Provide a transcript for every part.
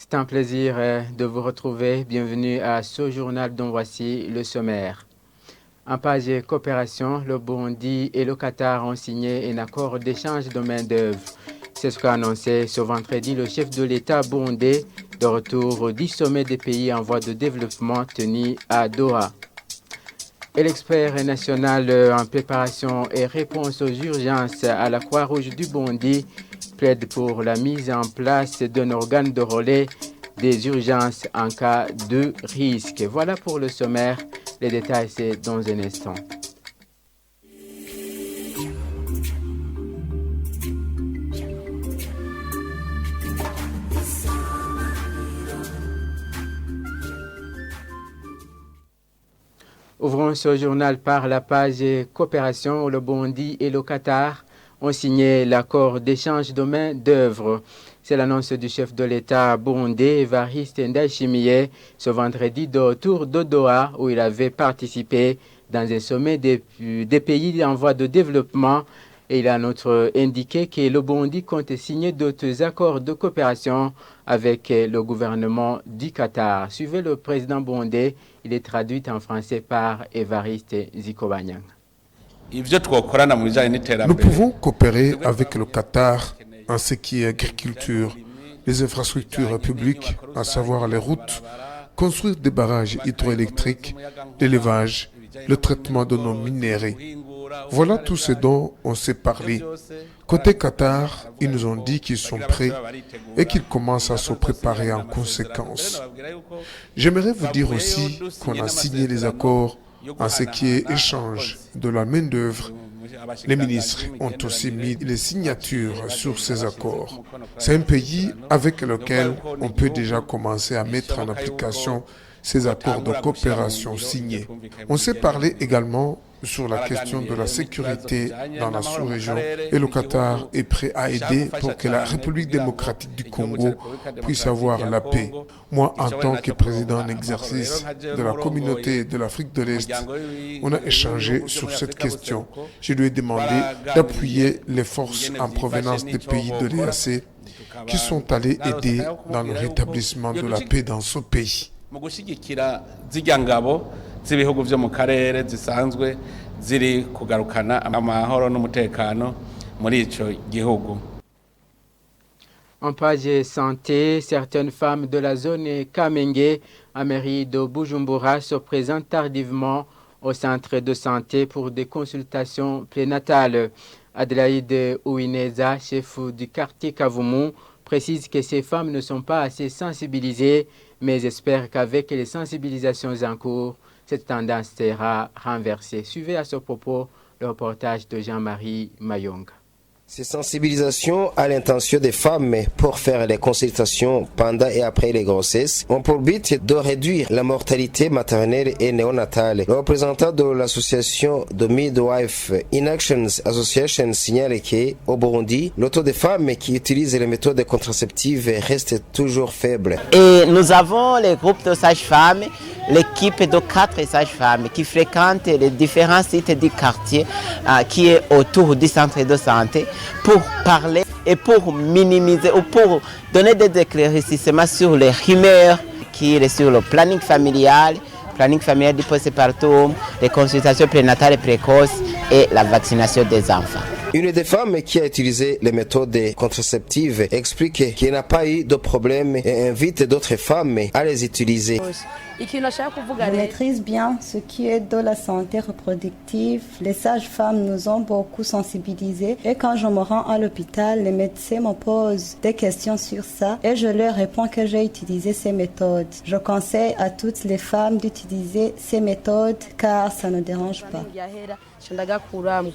C'est un plaisir de vous retrouver. Bienvenue à ce journal dont voici le sommaire. En page coopération, le Burundi et le Qatar ont signé un accord d'échange de main-d'œuvre. C'est ce qu'a annoncé ce vendredi le chef de l'État burundais de retour du sommet des pays en voie de développement tenu à Doha. Et l'expert national en préparation et réponse aux urgences à la Croix-Rouge du Burundi plaide pour la mise en place d'un organe de relais des urgences en cas de risque. Voilà pour le sommaire. Les détails, c'est dans un instant. Ouvrons ce journal par la page coopération. Le Burundi et le Qatar ont signé l'accord d'échange de main-d'œuvre. C'est l'annonce du chef de l'État burundais, Evariste Ndayishimiye, ce vendredi de retour de Doha, où il avait participé dans un sommet des pays en voie de développement. Et il a indiqué que le Burundi compte signer d'autres accords de coopération avec le gouvernement du Qatar. Suivez le président burundais, il est traduit en français par Evariste Zikobanyang. Nous pouvons coopérer avec le Qatar en ce qui est agriculture, les infrastructures publiques, à savoir les routes, construire des barrages hydroélectriques, l'élevage, le traitement de nos minerais. Voilà tout ce dont on s'est parlé. Côté Qatar, ils nous ont dit qu'ils sont prêts et qu'ils commencent à se préparer en conséquence. J'aimerais vous dire aussi qu'on a signé les accords en ce qui est échange de la main-d'œuvre. Les ministres ont aussi mis les signatures sur ces accords. C'est un pays avec lequel on peut déjà commencer à mettre en application ces accords de coopération signés. On s'est parlé également sur la question de la sécurité dans la sous-région et le Qatar est prêt à aider pour que la République démocratique du Congo puisse avoir la paix. Moi, en tant que président en exercice de la communauté de l'Afrique de l'Est, on a échangé sur cette question. Je lui ai demandé d'appuyer les forces en provenance des pays de l'EAC qui sont allés aider dans le rétablissement de la paix dans ce pays. z'ibihugu byo mu karere zisanzwe ziri kugarukana amahoro n'umutekano muri ico gihugu. En page santé, certaines femmes de la zone Kamenge, à mairie de Bujumbura, se présentent tardivement au centre de santé pour des consultations prénatales. Adelaide Ouineza, chef du quartier Kavumu, précise que ces femmes ne sont pas assez sensibilisées, mais espère qu'avec les sensibilisations en cours, cette tendance sera renversée. Suivez à ce propos le reportage de Jean-Marie Mayong. Ces sensibilisations à l'intention des femmes pour faire les consultations pendant et après les grossesses ont pour but de réduire la mortalité maternelle et néonatale. Le représentant de l'association de Midwife in Actions Association signale qu'au Burundi, le taux de femmes qui utilisent les méthodes contraceptives reste toujours faible. Et nous avons les groupes de sages-femmes, l'équipe de 4 sages-femmes qui fréquentent les différents sites du quartier qui est autour du centre de santé pour parler et pour minimiser ou pour donner des éclaircissements sur les rumeurs qui est sur le planning familial du postpartum, les consultations prénatales précoces et la vaccination des enfants. Une des femmes qui a utilisé les méthodes contraceptives explique qu'il n'a pas eu de problème et invite d'autres femmes à les utiliser. Je maîtrise bien ce qui est de la santé reproductive. Les sages-femmes nous ont beaucoup sensibilisés et quand je me rends à l'hôpital, les médecins me posent des questions sur ça et je leur réponds que j'ai utilisé ces méthodes. Je conseille à toutes les femmes d'utiliser ces méthodes car ça ne dérange pas.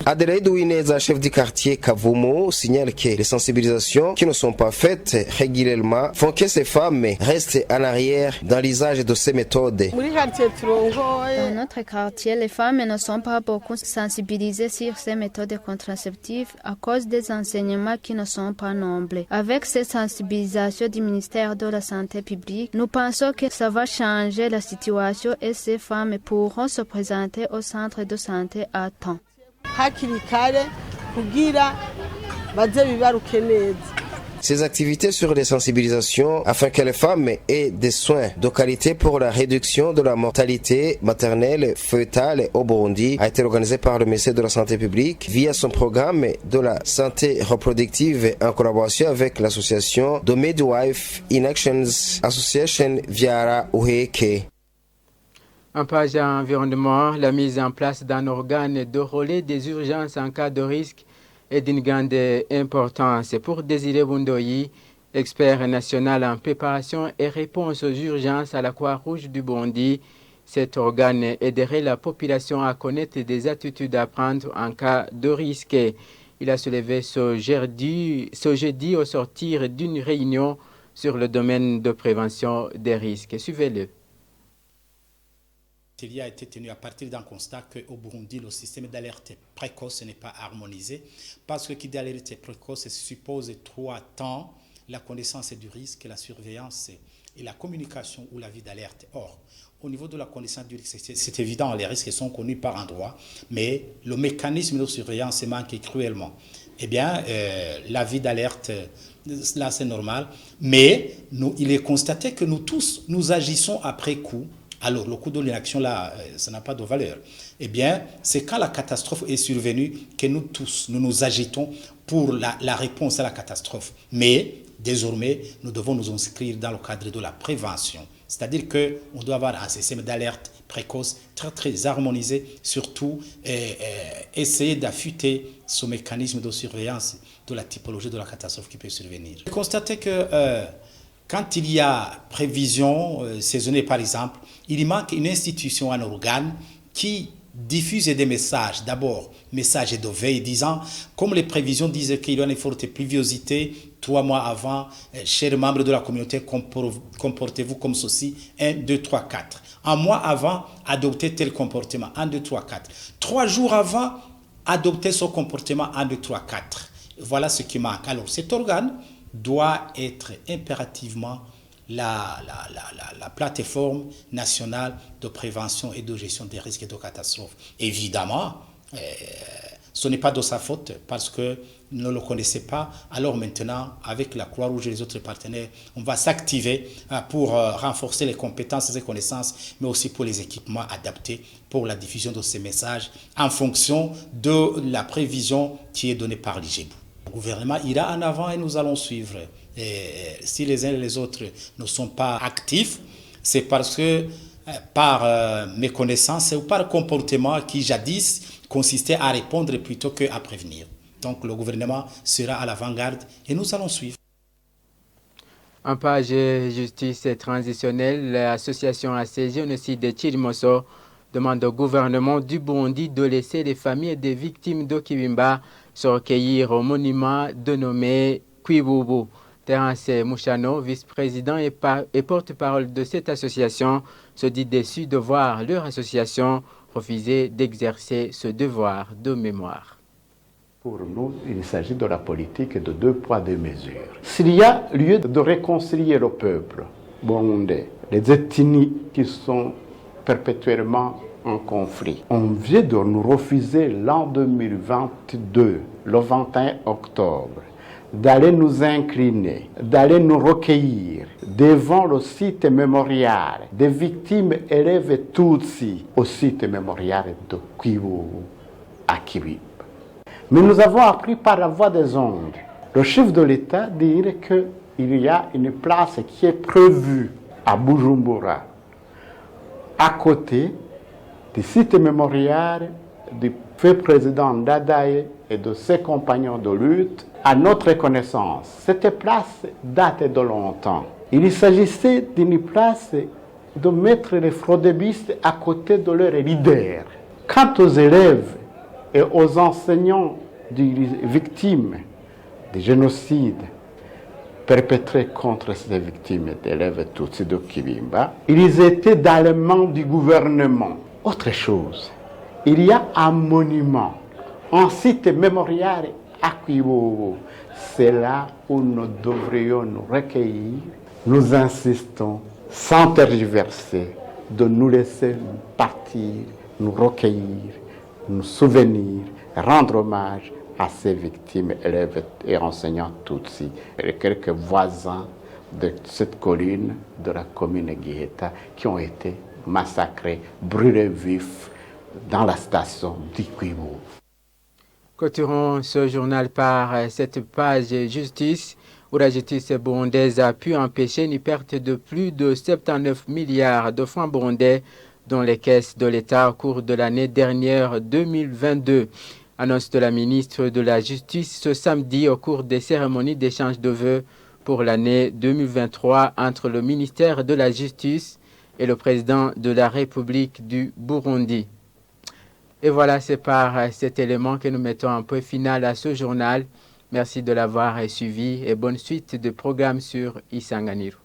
Adelaide Ouineza, chef du quartier Kavumu, signale que les sensibilisations qui ne sont pas faites régulièrement font que ces femmes restent en arrière dans l'usage de ces méthodes. Dans notre quartier, les femmes ne sont pas beaucoup sensibilisées sur ces méthodes contraceptives à cause des enseignements qui ne sont pas nombreux. Avec cette sensibilisation du ministère de la Santé publique, nous pensons que ça va changer la situation et ces femmes pourront se présenter au centre de santé à temps. Ces activités sur les sensibilisations afin que les femmes aient des soins de qualité pour la réduction de la mortalité maternelle fœtale au Burundi a été organisée par le ministère de la Santé publique via son programme de la santé reproductive en collaboration avec l'association The Midwife in Actions Association Viara Uheke. En page environnement, la mise en place d'un organe de relais des urgences en cas de risque est d'une grande importance. Pour Désiré Bundoyi, expert national en préparation et réponse aux urgences à la Croix-Rouge du Burundi, cet organe aiderait la population à connaître des attitudes à prendre en cas de risque. Il a soulevé ce jeudi au sortir d'une réunion sur le domaine de prévention des risques. Suivez-le. Il a été tenu à partir d'un constat qu'au Burundi, le système d'alerte précoce n'est pas harmonisé parce que qui dit alerte précoce suppose 3 temps, la connaissance du risque, la surveillance et la communication ou la vie d'alerte. Or, au niveau de la connaissance du risque, c'est évident, les risques sont connus par endroit, mais le mécanisme de surveillance manque cruellement. Eh bien, la vie d'alerte, là c'est normal, mais il est constaté que nous tous, nous agissons après coup. Alors, le coup de l'inaction, là, ça n'a pas de valeur. Eh bien, c'est quand la catastrophe est survenue que nous tous, nous nous agitons pour la réponse à la catastrophe. Mais, désormais, nous devons nous inscrire dans le cadre de la prévention. C'est-à-dire qu'on doit avoir un système d'alerte précoce très, très harmonisé, surtout essayer d'affûter ce mécanisme de surveillance de la typologie de la catastrophe qui peut survenir. Constatez que quand il y a prévision saisonnière, par exemple, il manque une institution, un organe qui diffuse des messages. D'abord, messages de veille disant, comme les prévisions disent qu'il y a une forte pluviosité, 3 mois avant, chers membres de la communauté, comportez-vous comme ceci, 1, 2, 3, 4. Un mois avant, adoptez tel comportement, 1, 2, 3, 4. 3 jours avant, adoptez ce comportement, 1, 2, 3, 4. Voilà ce qui manque. Alors, cet organe doit être impérativement la plateforme nationale de prévention et de gestion des risques et de catastrophes. Évidemment, ce n'est pas de sa faute parce que ne le connaissait pas. Alors maintenant, avec la Croix-Rouge et les autres partenaires, on va s'activer pour renforcer les compétences et les connaissances, mais aussi pour les équipements adaptés pour la diffusion de ces messages en fonction de la prévision qui est donnée par l'IGEBU. Le gouvernement ira en avant et nous allons suivre. Et si les uns et les autres ne sont pas actifs, c'est parce que par méconnaissance ou par comportement qui jadis consistait à répondre plutôt qu'à prévenir. Donc le gouvernement sera à l'avant-garde et nous allons suivre. En page justice transitionnelle, l'association AC Génocide de Chirimoso demande au gouvernement du Burundi de laisser les familles des victimes d'Okibimba se recueillir au monument dénommé Kwibubu. Terence Mouchano, vice-président et porte-parole de cette association, se dit déçu de voir leur association refuser d'exercer ce devoir de mémoire. Pour nous, il s'agit de la politique de 2 poids 2 mesures. S'il y a lieu de réconcilier le peuple burundais, les ethnies qui sont perpétuellement en conflit, on vient de nous refuser l'an 2022, le 21 octobre, d'aller nous incliner, d'aller nous recueillir devant le site mémorial des victimes élèves Tutsi au site mémorial de Kwibubu à Kiwib. Mais nous avons appris par la voie des ondes, le chef de l'État dire qu'il y a une place qui est prévue à Bujumbura, à côté du site mémorial du feu président Dadaye et de ses compagnons de lutte. À notre connaissance, cette place date de longtemps. Il s'agissait d'une place de mettre les fraudébistes à côté de leurs leaders. Quant aux élèves et aux enseignants des victimes des génocides perpétrés contre ces victimes d'élèves Tutsi de Kibimba, ils étaient dans les mains du gouvernement. Autre chose, il y a un monument, un site mémorial à Kwibubu. C'est là où nous devrions nous recueillir. Nous insistons, sans tergiverser, de nous laisser partir, nous recueillir, nous souvenir, rendre hommage à ces victimes, élèves et enseignants Tutsis, et quelques voisins de cette colline de la commune de Giheta qui ont été massacrés, brûlés vifs dans la station d'Ikwibu. Clôturons ce journal par cette page justice, où la justice burundaise a pu empêcher une perte de plus de 79 milliards de francs burundais dans les caisses de l'État au cours de l'année dernière 2022. Annonce de la ministre de la Justice ce samedi au cours des cérémonies d'échange de vœux pour l'année 2023 entre le ministère de la Justice et le président de la République du Burundi. Et voilà, c'est par cet élément que nous mettons un point final à ce journal. Merci de l'avoir suivi et bonne suite de programmes sur Isanganiro.